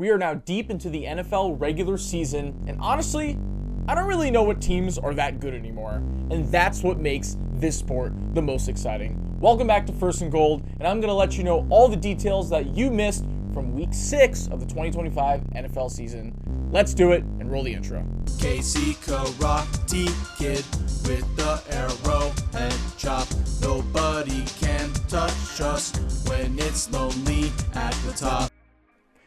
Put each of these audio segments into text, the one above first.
We are now deep into the NFL regular season, and honestly, I don't really know what teams are that good anymore, and that's what makes this sport the most exciting. Welcome back to First and Gold, and I'm going to let you know all the details that you missed from Week 6 of the 2025 NFL season. Let's do it and roll the intro. Casey Karate Kid with the arrow head chop. Nobody can touch us when it's lonely at the top.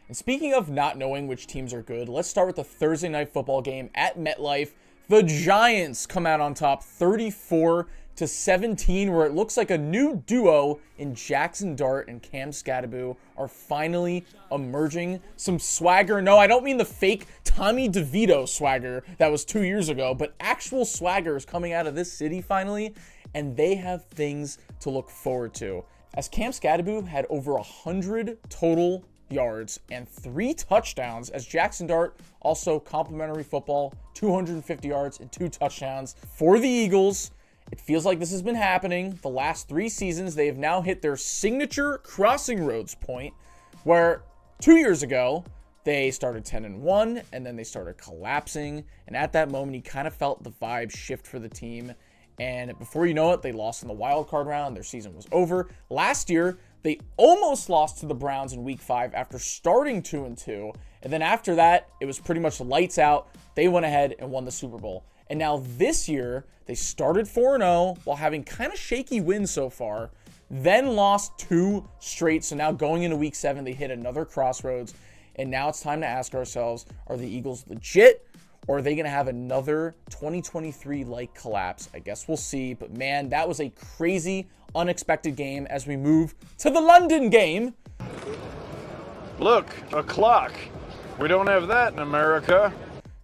And speaking of not knowing which teams are good, let's start with the Thursday night football game at MetLife. The Giants come out on top 34-17, where it looks like a new duo in Jackson Dart and Cam Skattebo are finally emerging. Some swagger. No, I don't mean the fake Tommy DeVito swagger that was 2 years ago, but actual swagger is coming out of this city finally, and they have things to look forward to. As Cam Skattebo had over 100 total yards and 3 touchdowns, as Jackson Dart also complimentary football, 250 yards and 2 touchdowns for the Eagles. It feels like this has been happening the last 3 seasons. They have now hit their signature crossing roads point, where 2 years ago they started 10-1 and then they started collapsing, and at that moment you kind of felt the vibe shift for the team, and before you know it, they lost in the wild card round. Their season was over. Last year they almost lost to the Browns in Week 5 after starting 2-2. And then after that, it was pretty much lights out. They went ahead and won the Super Bowl. And now this year, they started 4-0 while having kind of shaky wins so far. Then lost 2 straight. So now going into Week 7, they hit another crossroads. And now it's time to ask ourselves, are the Eagles legit? Or are they going to have another 2023-like collapse? I guess we'll see. But man, that was a crazy, unexpected game as we move to the London game. Look, a clock. We don't have that in America.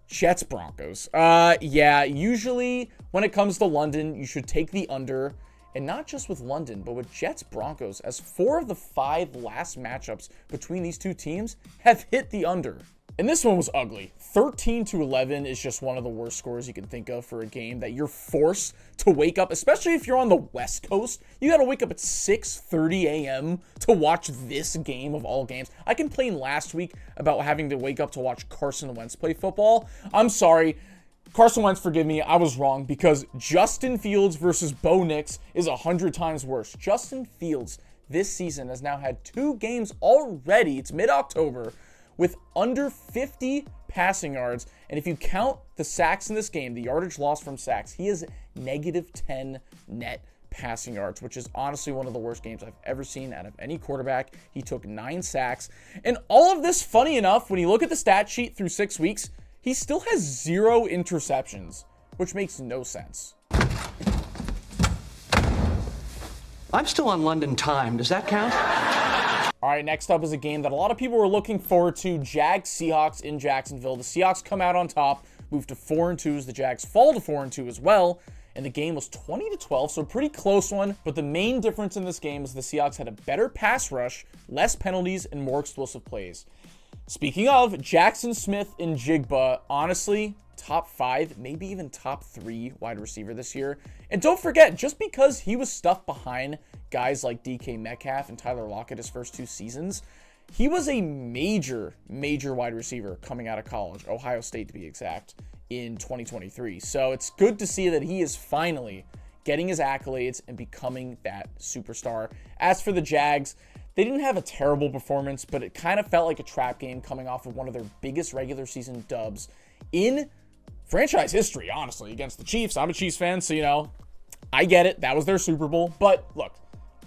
Jets Broncos. Yeah, usually when it comes to London, you should take the under. And not just with London, but with Jets Broncos, as 4 of the 5 last matchups between these two teams have hit the under. And this one was ugly. 13-11 is just one of the worst scores you can think of for a game that you're forced to wake up, especially if you're on the West Coast. You got to wake up at 6:30 a.m. to watch this game of all games. I complained last week about having to wake up to watch Carson Wentz play football. I'm sorry. Carson Wentz, forgive me, I was wrong, because Justin Fields versus Bo Nix is 100 times worse. Justin Fields this season has now had 2 games already. It's mid-October, with under 50 passing yards. And if you count the sacks in this game, the yardage lost from sacks, he is -10 net passing yards, which is honestly one of the worst games I've ever seen out of any quarterback. He took 9 sacks. And all of this, funny enough, when you look at the stat sheet through 6 weeks, he still has 0 interceptions, which makes no sense. I'm still on London time. Does that count? All right, next up is a game that a lot of people were looking forward to. Jags-Seahawks in Jacksonville. The Seahawks come out on top, move to 4-2 as the Jags fall to 4-2 as well. And the game was 20-12, so a pretty close one. But the main difference in this game is the Seahawks had a better pass rush, less penalties, and more explosive plays. Speaking of, Jackson Smith and Jigba, honestly, top 5, maybe even top 3 wide receiver this year. And don't forget, just because he was stuffed behind guys like DK Metcalf and Tyler Lockett his first 2 seasons, he was a major wide receiver coming out of college, Ohio State to be exact, in 2023. So it's good to see that he is finally getting his accolades and becoming that superstar. As for the Jags, they didn't have a terrible performance, but it kind of felt like a trap game coming off of one of their biggest regular season dubs in franchise history, honestly, against the Chiefs. I'm a Chiefs fan, so, I get it. That was their Super Bowl. But look,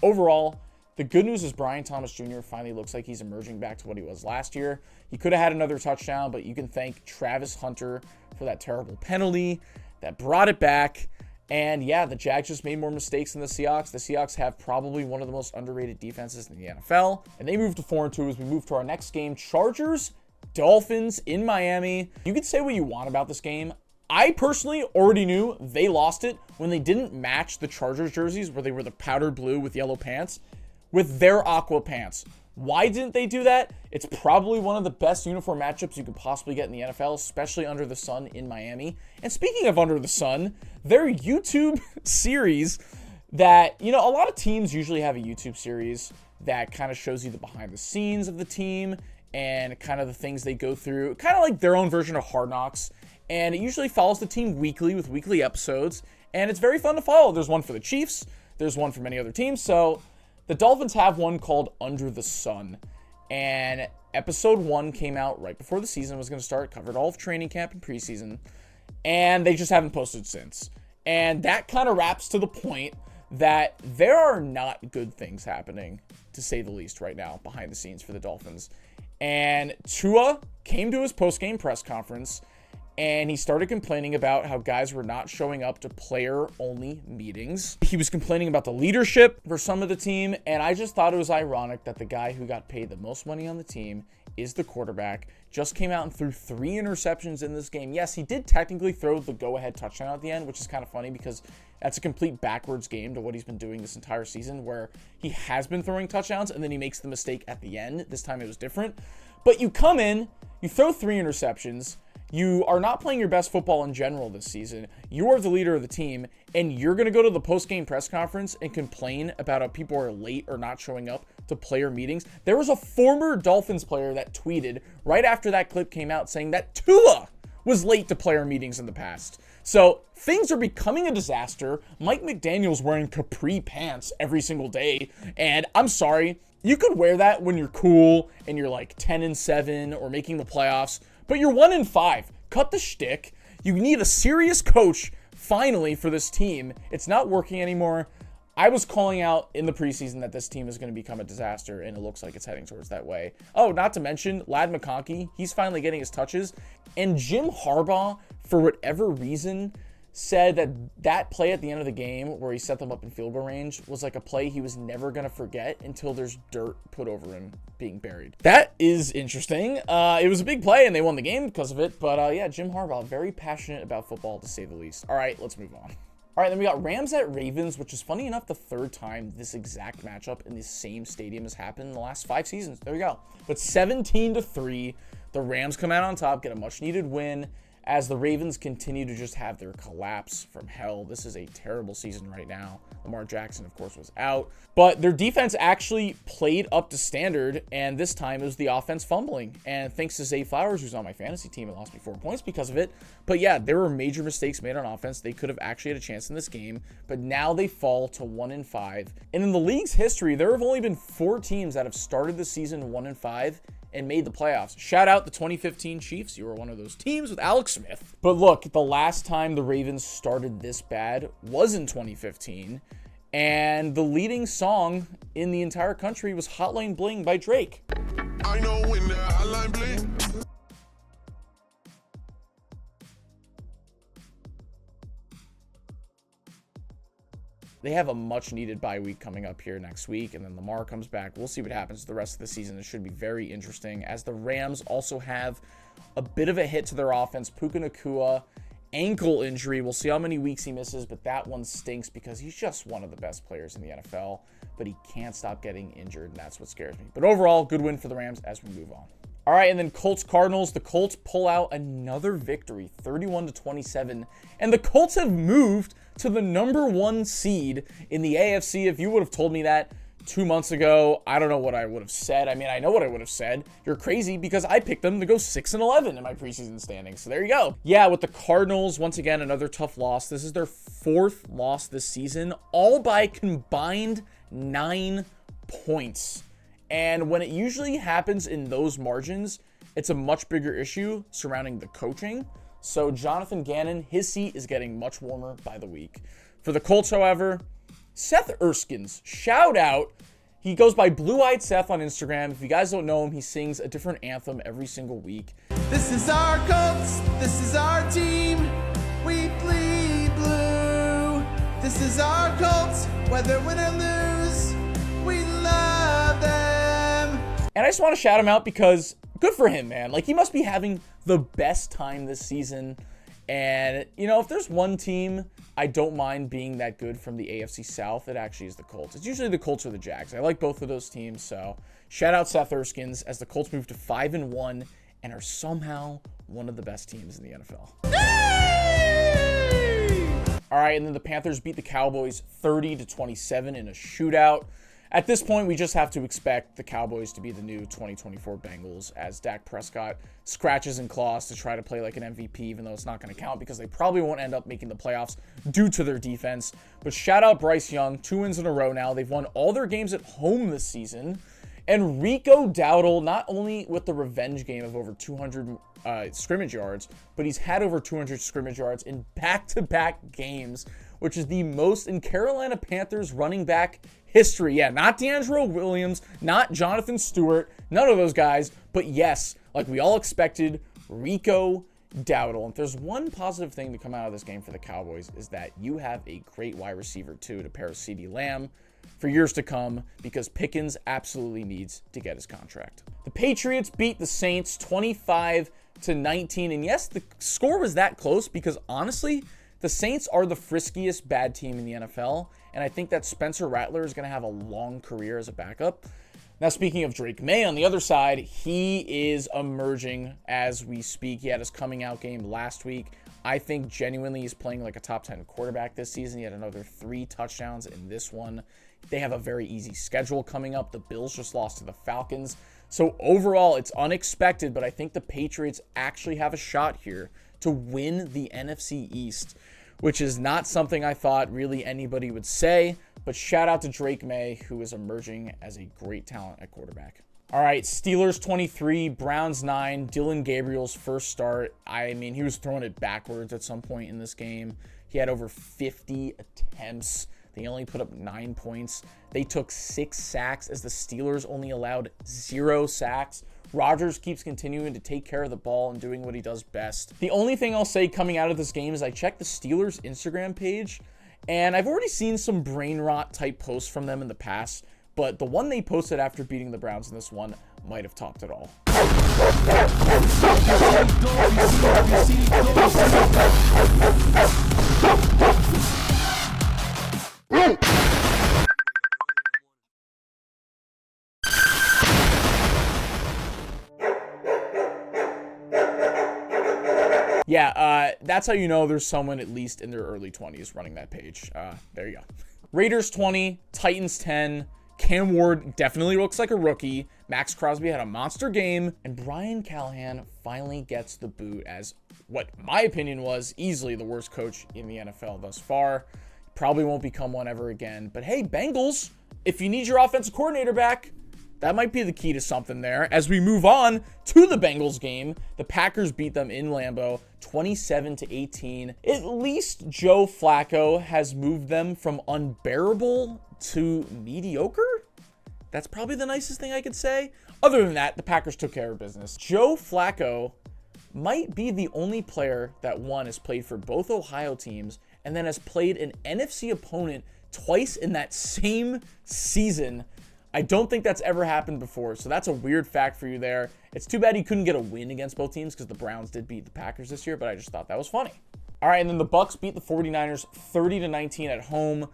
overall, the good news is Brian Thomas Jr. finally looks like he's emerging back to what he was last year. He could have had another touchdown, but you can thank Travis Hunter for that terrible penalty that brought it back. And yeah, the Jags just made more mistakes than the Seahawks. The Seahawks have probably one of the most underrated defenses in the NFL. And they moved to 4-2 as we move to our next game. Chargers-Dolphins in Miami. You can say what you want about this game. I personally already knew they lost it when they didn't match the Chargers jerseys, where they were the powdered blue with yellow pants, with their aqua pants. Why didn't they do that? It's probably one of the best uniform matchups you could possibly get in the NFL, especially under the sun in Miami. And speaking of under the sun, their YouTube series that, a lot of teams usually have a YouTube series that kind of shows you the behind the scenes of the team and kind of the things they go through, kind of like their own version of Hard Knocks. And it usually follows the team weekly with weekly episodes, and it's very fun to follow. There's one for the Chiefs, there's one for many other teams. So the Dolphins have one called Under the Sun, and episode 1 came out right before the season was going to start, covered all of training camp and preseason, and they just haven't posted since. And that kind of wraps to the point that there are not good things happening, to say the least, right now behind the scenes for the Dolphins. And Tua came to his post-game press conference, and he started complaining about how guys were not showing up to player-only meetings. He was complaining about the leadership for some of the team, and I just thought it was ironic that the guy who got paid the most money on the team is the quarterback, just came out and threw 3 interceptions in this game. Yes, he did technically throw the go-ahead touchdown at the end, which is kind of funny because that's a complete backwards game to what he's been doing this entire season, where he has been throwing touchdowns and then he makes the mistake at the end. This time it was different. But you come in, you throw 3 interceptions, you are not playing your best football in general this season. You are the leader of the team, and you're going to go to the post-game press conference and complain about how people are late or not showing up to player meetings. There was a former Dolphins player that tweeted right after that clip came out saying that Tua was late to player meetings in the past. So things are becoming a disaster. Mike McDaniel's wearing capri pants every single day, and I'm sorry, you could wear that when you're cool and you're like 10-7 or making the playoffs, but you're 1-5. Cut the shtick. You need a serious coach finally for this team. It's not working anymore. I was calling out in the preseason that this team is going to become a disaster, and it looks like it's heading towards that way. Oh, not to mention Lad McConkey. He's finally getting his touches. And Jim Harbaugh, for whatever reason, said that that play at the end of the game where he set them up in field goal range was like a play he was never going to forget until there's dirt put over him being buried. That is interesting. It was a big play and they won the game because of it. But yeah, Jim Harbaugh, very passionate about football to say the least. All right, let's move on. All right, then we got Rams at Ravens, which is funny enough the 3rd time this exact matchup in the same stadium has happened in the last 5 seasons. There we go. But 17-3, the Rams come out on top, get a much needed win, as the Ravens continue to just have their collapse from hell. This is a terrible season right now. Lamar Jackson, of course, was out. But their defense actually played up to standard, and this time it was the offense fumbling. And thanks to Zay Flowers, who's on my fantasy team, it lost me 4 points because of it. But yeah, there were major mistakes made on offense. They could have actually had a chance in this game, but now they fall to 1-5. And in the league's history, there have only been 4 teams that have started the season 1-5 and made the playoffs. Shout out the 2015 Chiefs. You were one of those teams with Alex Smith. But look, the last time the Ravens started this bad was in 2015. And the leading song in the entire country was Hotline Bling by Drake. I know when the hotline bling. They have a much-needed bye week coming up here next week, and then Lamar comes back. We'll see what happens the rest of the season. It should be very interesting, as the Rams also have a bit of a hit to their offense. Puka Nacua, ankle injury. We'll see how many weeks he misses, but that one stinks because he's just one of the best players in the NFL, but he can't stop getting injured, and that's what scares me. But overall, good win for the Rams as we move on. All right, and then Colts-Cardinals. The Colts pull out another victory, 31-27, and the Colts have moved to the #1 seed in the AFC. If you would have told me that 2 months ago, I don't know what I would have said. I mean, I know what I would have said. You're crazy because I picked them to go 6-11 in my preseason standings. So there you go. Yeah, with the Cardinals, once again, another tough loss. This is their 4th loss this season, all by combined 9 points. And when it usually happens in those margins, it's a much bigger issue surrounding the coaching. So Jonathan Gannon, his seat is getting much warmer by the week. For the Colts, however, Seth Erskines, shout out. He goes by Blue-Eyed Seth on Instagram. If you guys don't know him, he sings a different anthem every single week. This is our Colts, this is our team, we bleed blue. This is our Colts, whether win or lose, we love them. And I just want to shout him out because good for him, man. Like, he must be having the best time this season. And, you know, if there's one team I don't mind being that good from the AFC South, it actually is the Colts. It's usually the Colts or the Jags. I like both of those teams, so shout out Seth Erskines as the Colts move to 5-1 and are somehow one of the best teams in the NFL. All right, and then the Panthers beat the Cowboys 30-27 in a shootout. At this point, we just have to expect the Cowboys to be the new 2024 Bengals as Dak Prescott scratches and claws to try to play like an MVP, even though it's not going to count because they probably won't end up making the playoffs due to their defense. But shout out Bryce Young, 2 wins in a row now. They've won all their games at home this season. And Rico Dowdle, not only with the revenge game of over 200 scrimmage yards, but he's had over 200 scrimmage yards in back-to-back games, which is the most in Carolina Panthers running back history. Yeah, not D'Angelo Williams, not Jonathan Stewart, none of those guys, but yes, like we all expected, Rico Dowdle. And if there's one positive thing to come out of this game for the Cowboys is that you have a great wide receiver too to pair with CeeDee Lamb for years to come because Pickens absolutely needs to get his contract. The Patriots beat the Saints 25-19, and yes, the score was that close because honestly, the Saints are the friskiest bad team in the NFL, and I think that Spencer Rattler is going to have a long career as a backup. Now, speaking of Drake May, on the other side, he is emerging as we speak. He had his coming out game last week. I think genuinely he's playing like a top 10 quarterback this season. He had another 3 touchdowns in this one. They have a very easy schedule coming up. The Bills just lost to the Falcons. So overall, it's unexpected, but I think the Patriots actually have a shot here to win the NFC East, which is not something I thought really anybody would say, but shout out to Drake May, who is emerging as a great talent at quarterback. All right, Steelers 23, Browns 9, Dylan Gabriel's first start. I mean, he was throwing it backwards at some point in this game. He had over 50 attempts. They only put up 9 points. They took 6 sacks as the Steelers only allowed 0 sacks. Rodgers keeps continuing to take care of the ball and doing what he does best. The only thing I'll say coming out of this game is I checked the Steelers Instagram page, and I've already seen some brain rot type posts from them in the past, but the one they posted after beating the Browns in this one might have topped it all. Yeah, that's how you know there's someone at least in their early 20s running that page. There you go. Raiders 20, Titans 10. Cam Ward definitely looks like a rookie. Max Crosby had a monster game. And Brian Callahan finally gets the boot as what my opinion was easily the worst coach in the NFL thus far. Probably won't become one ever again. But hey, Bengals, if you need your offensive coordinator back, that might be the key to something there. As we move on to the Bengals game, the Packers beat them in Lambeau 27-18. At least Joe Flacco has moved them from unbearable to mediocre. That's probably the nicest thing I could say. Other than that, the Packers took care of business. Joe Flacco might be the only player that, one, has played for both Ohio teams and then has played an NFC opponent twice in that same season. I don't think that's ever happened before, so that's a weird fact for you there. It's too bad he couldn't get a win against both teams because the Browns did beat the Packers this year, but I just thought that was funny. All right, and then the Bucs beat the 49ers 30-19 at home.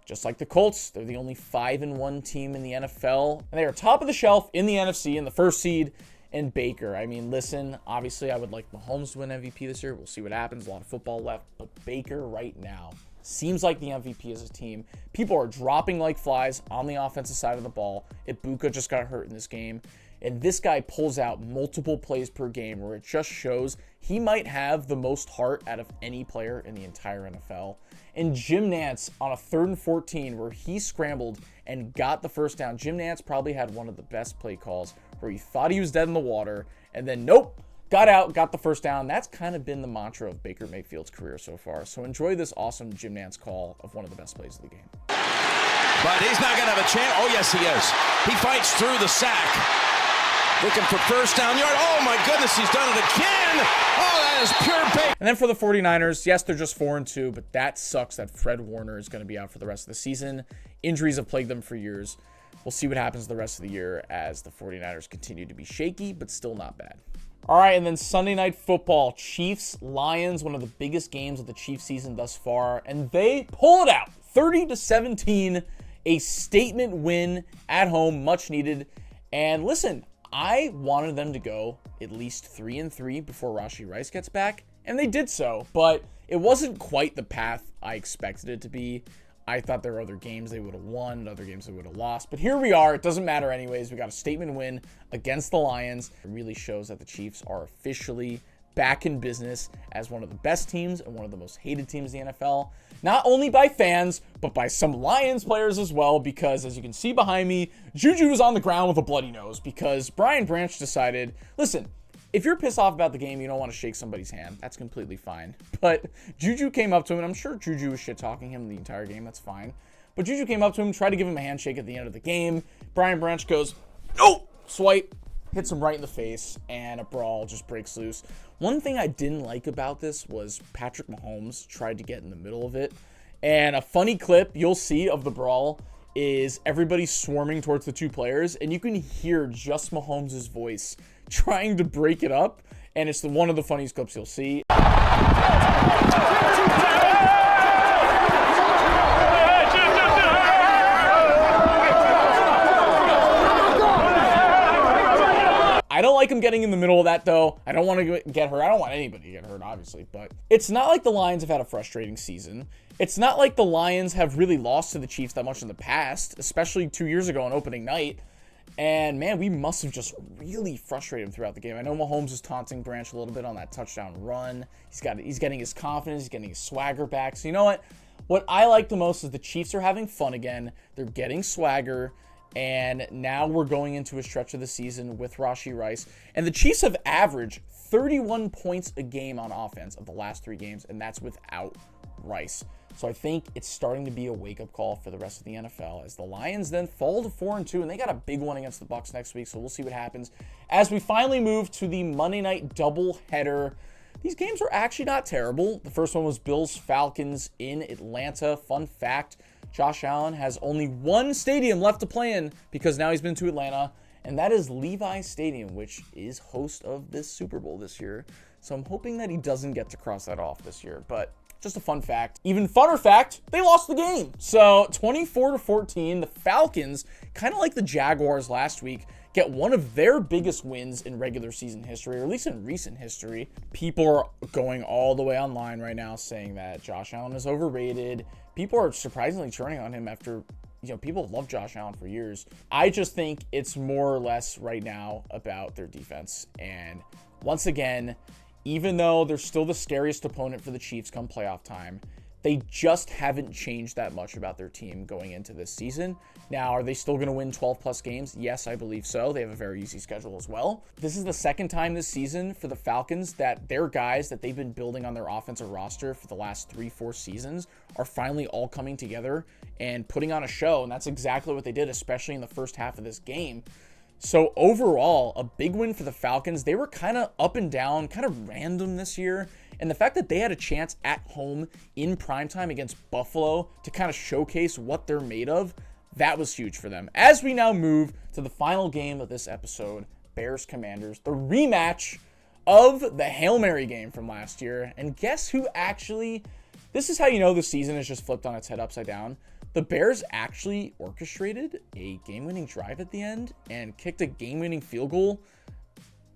Just like the Colts, they're the only 5-1 team in the NFL, and they are top of the shelf in the NFC in the first seed. And Baker, I mean, listen, obviously I would like Mahomes to win MVP this year. We'll see what happens. A lot of football left, but Baker right now seems like the MVP as a team. People are dropping like flies on the offensive side of the ball. Ibuka just got hurt in this game. And this guy pulls out multiple plays per game where it just shows he might have the most heart out of any player in the entire NFL. And Jim Nantz on a 3rd and 14 where he scrambled and got the first down. Jim Nantz probably had one of the best play calls where he thought he was dead in the water and then nope, got out, got the first down. That's kind of been the mantra of Baker Mayfield's career so far. So enjoy this awesome Jim Nantz call of one of the best plays of the game. But he's not going to have a chance. Oh, yes, he is. He fights through the sack. Looking for first down yard. Oh, my goodness, he's done it again. Oh, that is pure bait. And then for the 49ers, yes, they're just 4-2, but that sucks that Fred Warner is going to be out for the rest of the season. Injuries have plagued them for years. We'll see what happens the rest of the year as the 49ers continue to be shaky, but still not bad. All right, and then Sunday Night Football, Chiefs-Lions, one of the biggest games of the Chiefs season thus far, and they pull it out, 30-17, a statement win at home, much needed. And listen, I wanted them to go at least 3-3 before Rashee Rice gets back, and they did so, but it wasn't quite the path I expected it to be. I thought there were other games they would have won, other games they would have lost. But here we are. It doesn't matter anyways. We got a statement win against the Lions. It really shows that the Chiefs are officially back in business as one of the best teams and one of the most hated teams in the NFL. Not only by fans, but by some Lions players as well, because as you can see behind me, Juju was on the ground with a bloody nose because Brian Branch decided, listen, if you're pissed off about the game, you don't want to shake somebody's hand. That's completely fine. But Juju came up to him, and I'm sure Juju was shit-talking him the entire game. That's fine. But Juju came up to him, tried to give him a handshake at the end of the game. Brian Branch goes, no! Swipe. Hits him right in the face, and a brawl just breaks loose. One thing I didn't like about this was Patrick Mahomes tried to get in the middle of it. And a funny clip you'll see of the brawl is everybody swarming towards the two players, and you can hear just Mahomes' voice trying to break it up, and it's one of the funniest clips you'll see. I don't like him getting in the middle of that, though. I don't want to get hurt. I don't want anybody to get hurt, obviously. But it's not like the Lions have had a frustrating season. It's not like the Lions have really lost to the Chiefs that much in the past, especially 2 years ago on opening night. And, man, we must have just really frustrated him throughout the game. I know Mahomes is taunting Branch a little bit on that touchdown run. He's getting his confidence. He's getting his swagger back. So, you know what? What I like the most is the Chiefs are having fun again. They're getting swagger. And now we're going into a stretch of the season with Rashee Rice. And the Chiefs have averaged 31 points a game on offense of the last 3 games, and that's without Rice. So I think it's starting to be a wake-up call for the rest of the NFL as the Lions then fall to 4-2, and they got a big one against the Bucs next week, so we'll see what happens. As we finally move to the Monday night doubleheader, these games were actually not terrible. The first one was Bills-Falcons in Atlanta. Fun fact, Josh Allen has only one stadium left to play in because now he's been to Atlanta, and that is Levi Stadium, which is host of this Super Bowl this year. So I'm hoping that he doesn't get to cross that off this year, but just a fun fact. Even funner fact, they lost the game. So 24-14, the Falcons, kind of like the Jaguars last week, get one of their biggest wins in regular season history, or at least in recent history. People are going all the way online right now saying that Josh Allen is overrated. People are surprisingly turning on him after, people love Josh Allen for years. I just think it's more or less right now about their defense. And once again, even though they're still the scariest opponent for the Chiefs come playoff time, they just haven't changed that much about their team going into this season. Now, are they still going to win 12-plus games? Yes, I believe so. They have a very easy schedule as well. This is the second time this season for the Falcons that their guys that they've been building on their offensive roster for the last 3-4 seasons are finally all coming together and putting on a show, and that's exactly what they did, especially in the first half of this game. So overall, a big win for the Falcons. They were kind of up and down, kind of random this year. And the fact that they had a chance at home in primetime against Buffalo to kind of showcase what they're made of, that was huge for them. As we now move to the final game of this episode, Bears-Commanders, the rematch of the Hail Mary game from last year. And guess who actually, this is how you know the season is just flipped on its head upside down. The Bears actually orchestrated a game-winning drive at the end and kicked a game-winning field goal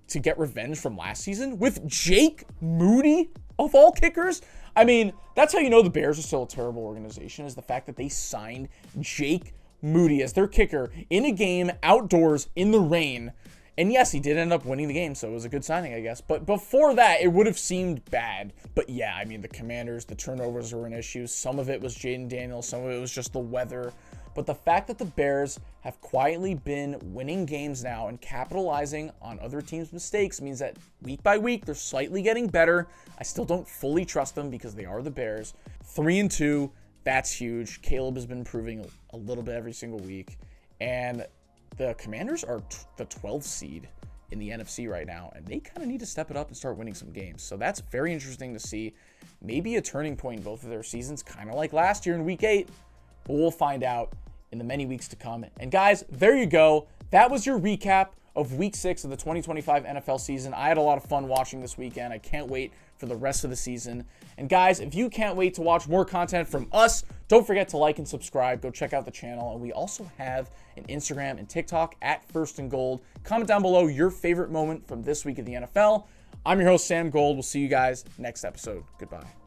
to get revenge from last season with Jake Moody, of all kickers. I mean, that's how you know the Bears are still a terrible organization, is the fact that they signed Jake Moody as their kicker in a game outdoors in the rain. And yes, he did end up winning the game, so it was a good signing, I guess. But before that, it would have seemed bad. But yeah, I mean, the Commanders, the turnovers were an issue. Some of it was Jaden Daniels, some of it was just the weather. But the fact that the Bears have quietly been winning games now and capitalizing on other teams' mistakes means that week by week, they're slightly getting better. I still don't fully trust them because they are the Bears. 3-2, that's huge. Caleb has been improving a little bit every single week. And the Commanders are the 12th seed in the NFC right now, and they kind of need to step it up and start winning some games. So that's very interesting to see. Maybe a turning point in both of their seasons, kind of like last year in Week 8, but we'll find out in the many weeks to come. And guys, there you go. That was your recap of Week 6 of the 2025 NFL season. I had a lot of fun watching this weekend. I can't wait for the rest of the season. And guys, if you can't wait to watch more content from us, don't forget to like and subscribe. Go check out the channel. And we also have an Instagram and TikTok at First and Gold. Comment down below your favorite moment from this week of the NFL. I'm your host, Sam Gold. We'll see you guys next episode. Goodbye.